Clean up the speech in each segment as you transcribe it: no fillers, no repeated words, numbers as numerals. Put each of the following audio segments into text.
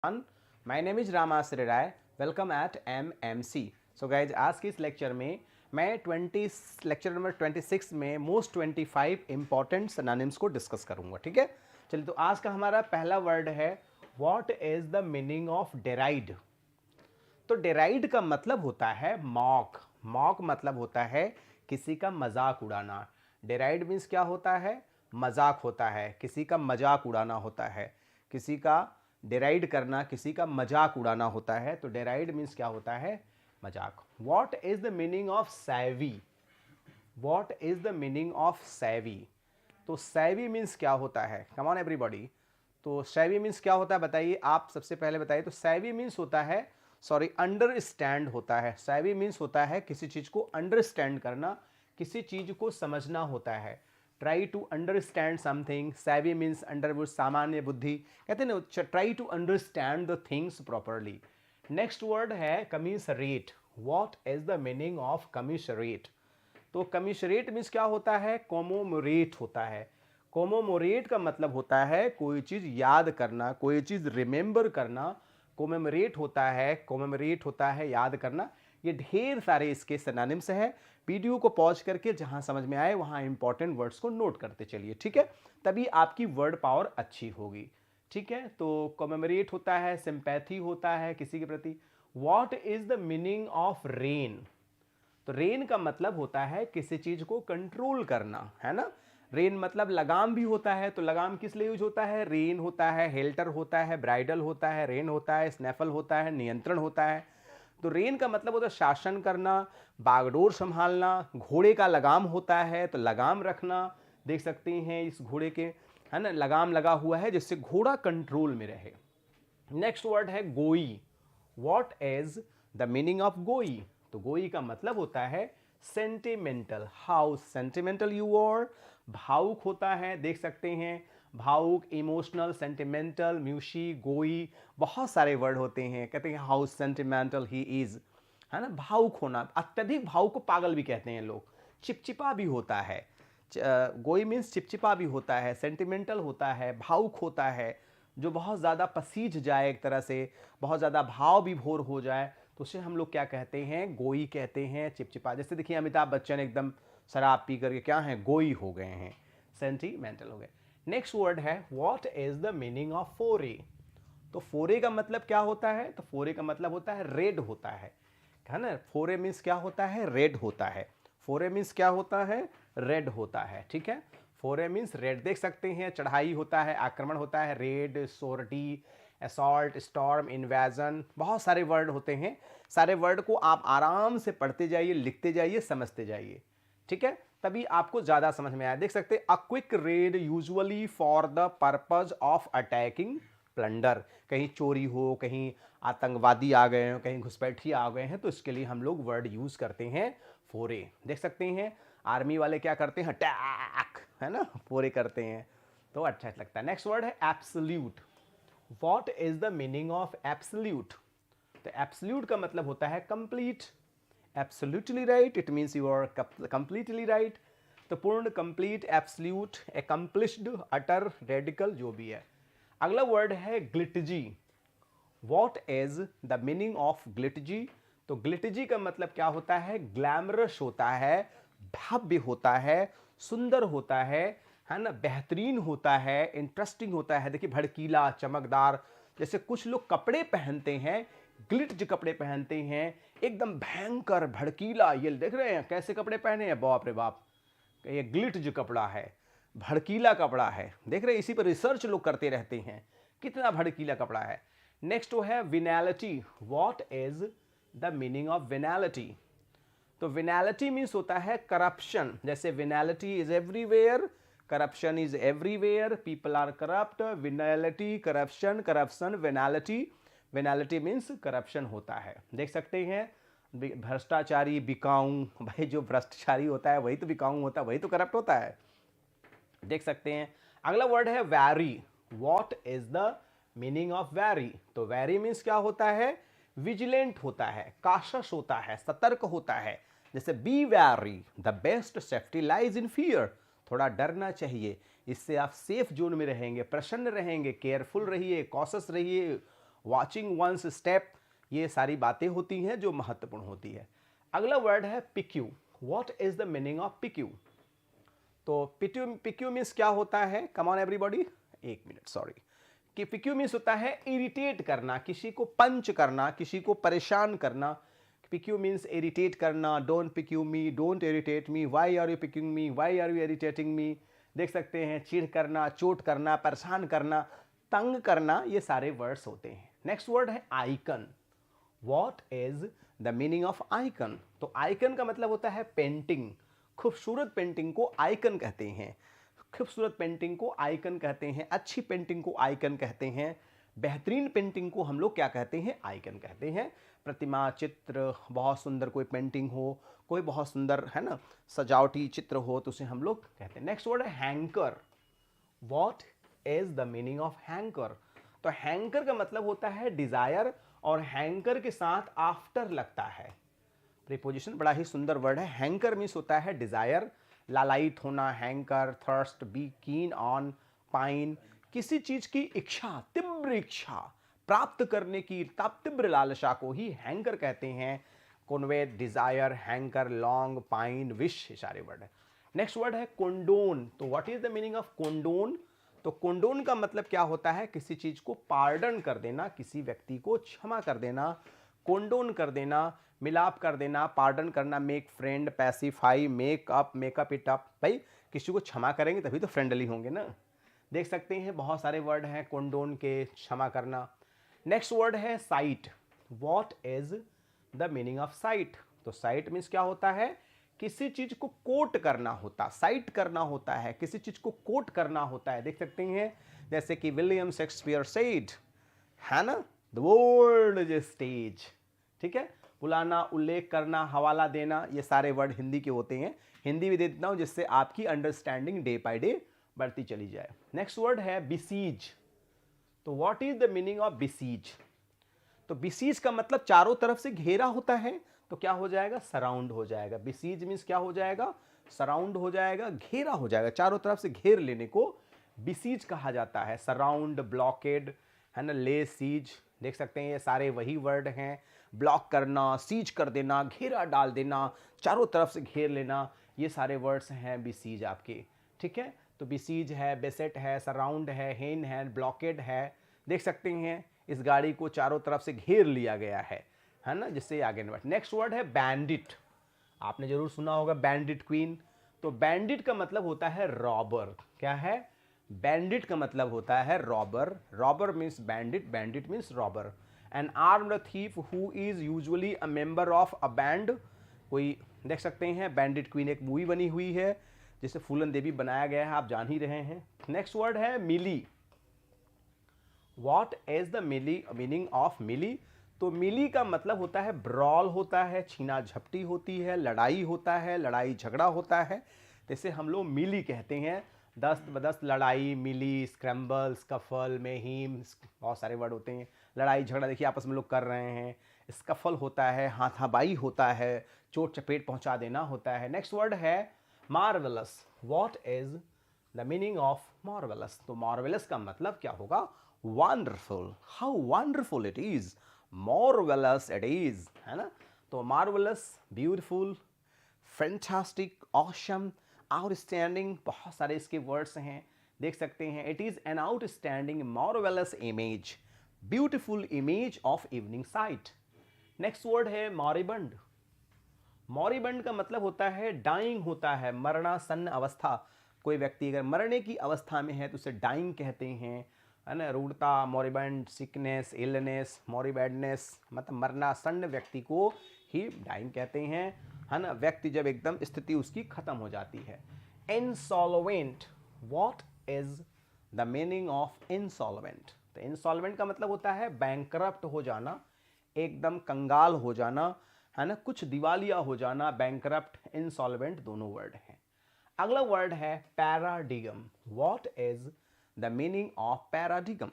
My name is Ramashree Rai. Welcome at MMC। So guys, आज के इस लेक्चर में मैं लेक्चर नंबर 26 में मोस्ट 25 इंपॉर्टेंट सिनोनिम्स को डिस्कस करूंगा। ठीक है, चलिए। तो आज का हमारा पहला वर्ड है what is the meaning of derived. तो डेराइड का मतलब होता है मॉक। मॉक मतलब होता है किसी का मजाक उड़ाना। डेराइड मीन्स क्या होता है? मजाक होता है, किसी का मजाक उड़ाना होता है। किसी का डेराइड करना, किसी का मजाक उड़ाना होता है। तो डेराइड मीन्स क्या होता है? मजाक। What is the meaning of savvy? What is the meaning of savvy? तो सैवी मीन्स क्या होता है? Come on everybody. तो सैवी मीन्स क्या होता है बताइए, आप सबसे पहले बताइए। तो सैवी मीन्स होता है, सॉरी, अंडरस्टैंड होता है। सैवी मीन्स होता है किसी चीज को अंडरस्टैंड करना, किसी चीज को समझना होता है। Try to understand something. Savvy means under, सामान्य बुद्धि कहते हैं ना। Try to understand the things properly. Next word है commissariat. What is the meaning of commissariat? तो कमिसरेट मीन्स क्या होता है? कोमोमोरेट होता है। कोमोमोरेट का मतलब होता है कोई चीज याद करना, कोई चीज रिमेंबर करना। कोमेमोरेट होता है, कोमेमोरेट होता है याद करना। ये ढेर सारे इसके सिनोनिम्स हैं। वीडियो को पॉज करके जहां समझ में आए वहां इंपॉर्टेंट वर्ड्स को नोट करते चलिए। ठीक है, तभी आपकी वर्ड पावर अच्छी होगी। ठीक है, तो कोमेमोरेट होता है, सिंपैथी होता है किसी के प्रति। What is the meaning of rain? तो रेन का मतलब होता है किसी चीज को कंट्रोल करना, है ना। रेन मतलब लगाम भी होता है। तो लगाम किस लिए यूज होता है? रेन होता है, हेल्टर होता है, ब्राइडल होता है, रेन होता है, स्नैफल होता है, नियंत्रण होता है। तो रेन का मतलब होता है शासन करना, बागडोर संभालना। घोड़े का लगाम होता है, तो लगाम रखना। देख सकते हैं इस घोड़े के, है ना, लगाम लगा हुआ है जिससे घोड़ा कंट्रोल में रहे। नेक्स्ट वर्ड है gooey. What is the meaning of gooey? तो गोई का मतलब होता है sentimental. How sentimental you are. भावुक होता है, देख सकते हैं, भावुक, इमोशनल, सेंटिमेंटल, म्यूशी, गोई, बहुत सारे वर्ड होते हैं। कहते हैं हाउ सेंटिमेंटल ही इज, है ना। भावुक होना, अत्यधिक भावुक को पागल भी कहते हैं लोग। चिपचिपा भी होता है। गोई मीन्स चिपचिपा भी होता है, सेंटिमेंटल होता है, भावुक होता है। जो बहुत ज़्यादा पसीज जाए, एक तरह से बहुत ज़्यादा भाव विभोर हो जाए, तो उसे हम लोग क्या कहते हैं? गोई कहते हैं, चिपचिपा। जैसे देखिए अमिताभ बच्चन एकदम शराब पी करके क्या है? गोई हो गए हैं, सेंटिमेंटल हो गए। नेक्स्ट वर्ड है what is the meaning of फोरे? तो फोरे का मतलब क्या होता है? तो फोरे का मतलब होता है रेड होता है ना। फोरे मीन्स क्या होता है? रेड होता है। फोरे मीन्स क्या होता है? रेड होता है। ठीक है, फोरे मीन्स रेड। देख सकते हैं चढ़ाई होता है, आक्रमण होता है, रेड, सोर्टी, असॉल्ट, स्टॉर्म, इन्वेजन, बहुत सारे वर्ड होते हैं। सारे वर्ड को आप आराम से पढ़ते जाइए, लिखते जाइए, समझते जाइए। ठीक है, तभी आपको ज्यादा समझ में आया। देख सकते हैं a quick red usually for the purpose of attacking plunder. कहीं चोरी हो, कहीं आतंकवादी आ गए हैं, कहीं घुसपैठी आ गए हैं, तो इसके लिए हम लोग वर्ड यूज करते हैं फोरे। देख सकते हैं आर्मी वाले क्या करते हैं? अटैक, है ना, फोरे करते हैं, तो अच्छा लगता है। नेक्स्ट वर्ड है absolute. What is the meaning of absolute? तो एब्सोल्यूट का मतलब होता है complete. Absolutely right, it means you are completely right. तो पूर्ण, complete, absolute, accomplished, utter, radical, जो भी है। अगला वर्ड है glitzy. What is the meaning of glitzy? तो ग्लिटजी का मतलब क्या होता है? ग्लैमरस होता है, भव्य होता है, सुंदर होता है ना, बेहतरीन होता है, इंटरेस्टिंग होता है। देखिए भड़कीला, चमकदार। जैसे कुछ लोग कपड़े पहनते हैं, ग्लिटज कपड़े पहनते हैं, एकदम भयंकर भड़कीला। ये देख रहे हैं कैसे कपड़े पहने हैं, बाप रे बाप, ये ग्लिटज कपड़ा है, भड़कीला कपड़ा है। देख रहे हैं, इसी पर रिसर्च लोग करते रहते हैं कितना भड़कीला कपड़ा है। नेक्स्ट वो है venality. What is the meaning of venality? तो विनैलिटी मीन्स होता है करप्शन। जैसे venality is everywhere, corruption is everywhere, people are corrupt. Venality, corruption, corruption, venality. Venality means corruption होता है। देख सकते हैं भ्रष्टाचारी, बिकाऊ। भाई जो भ्रष्टाचारी होता है वही तो बिकाऊ होता है, वही तो करप्ट होता है। देख सकते हैं। अगला वर्ड है wary. What is the meaning of wary? तो वैरी मीन्स क्या होता है? विजिलेंट होता है, काशश होता है, सतर्क होता है। जैसे be wary, the best safety lies in fear. थोड़ा डरना चाहिए, इससे आप सेफ जोन में रहेंगे, प्रसन्न रहेंगे। केयरफुल रहिए, कॉशस रहिए, वॉचिंग वंस स्टेप, ये सारी बातें होती हैं जो महत्वपूर्ण होती है। अगला वर्ड है PQ. What is the meaning of PQ? तो पिक्यू मीन्स क्या होता है? कम ऑन एवरीबॉडी, एक मिनट, सॉरी। कि पिक्यू मीन्स होता है इरिटेट करना, किसी को पंच करना, किसी को परेशान करना। पिक्यू मीन्स इरिटेट करना। Don't pique me, don't irritate me, why are you piquing me, why are you irritating me. देख सकते हैं, चिढ़ करना, चोट करना, परेशान करना, तंग करना, ये सारे वर्ड्स होते हैं। नेक्स्ट वर्ड है icon. What is the meaning of icon? तो आइकन का मतलब होता है पेंटिंग। खूबसूरत पेंटिंग को आइकन कहते हैं। खूबसूरत पेंटिंग को आइकन कहते हैं। अच्छी पेंटिंग को आइकन कहते हैं। बेहतरीन पेंटिंग को हम लोग क्या कहते हैं? आइकन कहते हैं। प्रतिमा, चित्र, बहुत सुंदर कोई पेंटिंग हो, कोई बहुत सुंदर है ना सजावटी चित्र हो, तो उसे हम लोग कहते हैं। नेक्स्ट वर्ड है hanker. What is the meaning of hanker? तो हैंकर का मतलब होता है डिजायर, और हैंकर के साथ आफ्टर लगता है। प्रीपोजिशन बड़ा ही सुंदर वर्ड है। हैंकर मीन्स होता है डिजायर, लालायित होना, hanker, thirst, be keen on, pine, किसी चीज की इच्छा, तीव्र इच्छा प्राप्त करने की तीव्र लालसा को ही हैंकर कहते हैं। Covet, desire, hanker, long, pine, wish, सारे वर्ड है। नेक्स्ट वर्ड है कोंडोन। तो what is the meaning of condone? तो कोंडोन का मतलब क्या होता है? किसी चीज को पार्डन कर देना, किसी व्यक्ति को क्षमा कर देना, कोंडोन कर देना, मिलाप कर देना, पार्डन करना, make friend, pacify, makeup it up. भाई किसी को क्षमा करेंगे तभी तो फ्रेंडली होंगे ना। देख सकते हैं बहुत सारे वर्ड हैं कोंडोन के, क्षमा करना। नेक्स्ट वर्ड है site. What is the meaning of site? तो साइट मीन्स क्या होता है? किसी चीज को कोट करना होता, साइट करना होता है, किसी चीज को कोट करना होता है। देख सकते हैं जैसे कि विलियम शेक्सपियर सेड, है ना, the world is a stage. ठीक है, बुलाना, उल्लेख करना, हवाला देना, ये सारे वर्ड हिंदी के होते हैं। हिंदी भी दे देता हूं जिससे आपकी अंडरस्टैंडिंग डे बाय डे बढ़ती चली जाए। नेक्स्ट वर्ड है बिसीज। तो what is the meaning of besiege? तो बिसीज का मतलब चारों तरफ से घेरा होता है, तो क्या हो जाएगा? सराउंड हो जाएगा। बिसीज मीन्स क्या हो जाएगा? सराउंड हो जाएगा, घेरा हो जाएगा, चारों तरफ से घेर लेने को बिसीज कहा जाता है। सराउंड, ब्लॉकेड, है ना, ले सीज। देख सकते हैं ये सारे वही वर्ड हैं। ब्लॉक करना, सीज कर देना, घेरा डाल देना, चारों तरफ से घेर लेना, ये सारे वर्ड्स हैं बिसीज आपके। ठीक है, तो बिसीज है, बेसेट है, सराउंड है, हेन है, ब्लॉकेड है। देख सकते हैं इस गाड़ी को चारों तरफ से घेर लिया गया है ना, जिससे आगे बढ़। नेक्स्ट वर्ड है बैंडिट। आपने जरूर सुना होगा बैंडिट क्वीन। तो बैंडिट का मतलब होता है रॉबर। क्या है? बैंडिट का मतलब होता है robber. Robber means bandit, bandit means robber. N armed thief who is usually a member of a band. कोई देख सकते हैं बैंडिट क्वीन एक मूवी बनी हुई है जिसे फूलन देवी बनाया गया है, आप जान ही रहे हैं। नेक्स्ट वर्ड है milieu. What is the milieu meaning of milieu? तो मिली का मतलब होता है ब्रॉल होता है, छीना झपटी होती है, लड़ाई होता है, लड़ाई झगड़ा होता है, जैसे हम लोग मिली कहते हैं। दस्त बदस्त, लड़ाई, मिली, स्क्रैम्बल, स्कफल, मेहीम, बहुत सारे वर्ड होते हैं। लड़ाई झगड़ा देखिए आपस में लोग कर रहे हैं। स्कफल होता है, हाथापाई होता है, चोट चपेट पहुंचा देना होता है। नेक्स्ट वर्ड है marvellous. What is the meaning of marvellous? तो मार्वेलस का मतलब क्या होगा? Wonderful, how wonderful it is, marvellous it is, है ना। तो marvellous, beautiful, fantastic, awesome, outstanding, बहुत सारे इसके वर्ड्स हैं। देख सकते हैं it is an outstanding marvellous image, beautiful image of evening site. Next word है मॉरिबंड। मॉरिबंड का मतलब होता है डाइंग होता है, मरणासन्न अवस्था। कोई व्यक्ति अगर मरने की अवस्था में है तो उसे डाइंग कहते हैं, है ना। रूढ़ता, मॉरिबंड, सिकनेस, इलनेस, मॉरिबैडनेस, मतलब मरणासन्न व्यक्ति को ही डाइंग कहते हैं, है ना। व्यक्ति जब एकदम स्थिति उसकी खत्म हो जाती है। Insolvent. What is the meaning of insolvent? तो इंसॉल्वेंट का मतलब होता है बैंकरप्ट हो जाना, एकदम कंगाल हो जाना, है ना, कुछ दिवालिया हो जाना। बैंकरप्ट, इंसॉल्वेंट दोनों वर्ड हैं। अगला वर्ड है paradigm. What is the meaning of paradigm?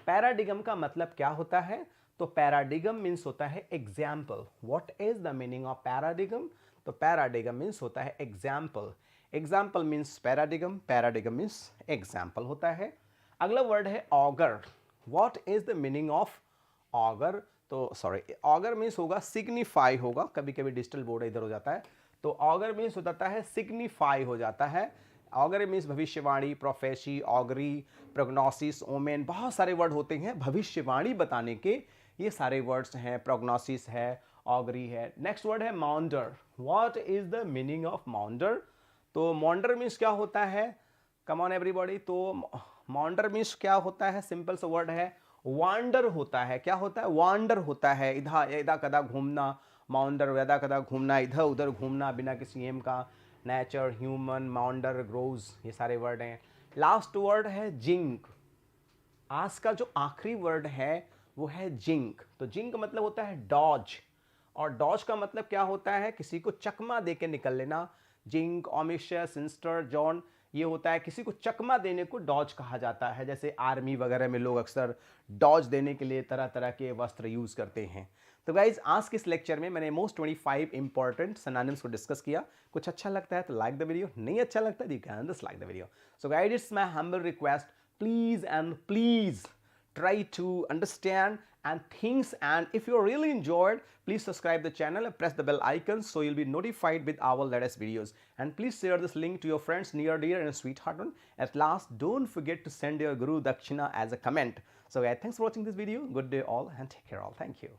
Paradigm का मतलब क्या होता है? तो पैराडिगम मीन्स होता है example. What is the meaning of paradigm? तो पैराडिगम मीन्स होता है example. Example means paradigm, paradigm means example होता है। अगला वर्ड है auger. What is the meaning of auger, तो सॉरी ऑगर मीन्स होगा सिग्निफाई होगा, कभी कभी डिजिटल बोर्ड इधर हो जाता है, तो ऑगर मीन्स हो जाता है सिग्निफाई हो जाता है। ऑगर मीन्स भविष्यवाणी, प्रोफेसी, ऑगरी, प्रोग्नोसिस, ओमेन, बहुत सारे वर्ड होते हैं भविष्यवाणी बताने के, ये सारे वर्ड्स हैं। प्रोग्नोसिस है, ऑगरी है। नेक्स्ट वर्ड है maunder. What is the meaning of maunder? तो मॉन्डर मीन्स क्या होता है, कम ऑन एवरीबॉडी, तो मॉन्डर मीन्स क्या होता है, सिंपल सा वर्ड है, वांडर होता है। क्या होता है? वांडर होता है, इधर इधर कदा घूमना, माउंडर वेदा कदा घूमना, इधर उधर घूमना बिना किसी एम का। नेचर, ह्यूमन, माउंडर, ग्रोज, ये सारे वर्ड हैं। लास्ट वर्ड है जिंक। आज का जो आखिरी वर्ड है वो है जिंक। तो जिंक मतलब होता है डॉज, और डॉज का मतलब क्या होता है, किसी को चकमा दे के निकल लेना। जिंक, ओमिशिया, सिंस्टर, जॉन, ये होता है किसी को चकमा देने को डॉज कहा जाता है। जैसे आर्मी वगैरह में लोग अक्सर डॉज देने के लिए तरह तरह के वस्त्र यूज करते हैं। तो गाइज आज के इस लेक्चर में मैंने मोस्ट 25 इंपॉर्टेंट सिनोनिम्स को डिस्कस किया। कुछ अच्छा लगता है तो लाइक द वीडियो, नहीं अच्छा लगता you can dislike the video. So guys it's my humble request, please and please try to understand and things, and if you really enjoyed, please subscribe the channel and press the bell icon so you'll be notified with our latest videos, and please share this link to your friends, near dear and sweetheart one. At last, don't forget to send your guru dakshina as a comment. So guys, thanks for watching this video. Good day all and take care all. Thank you.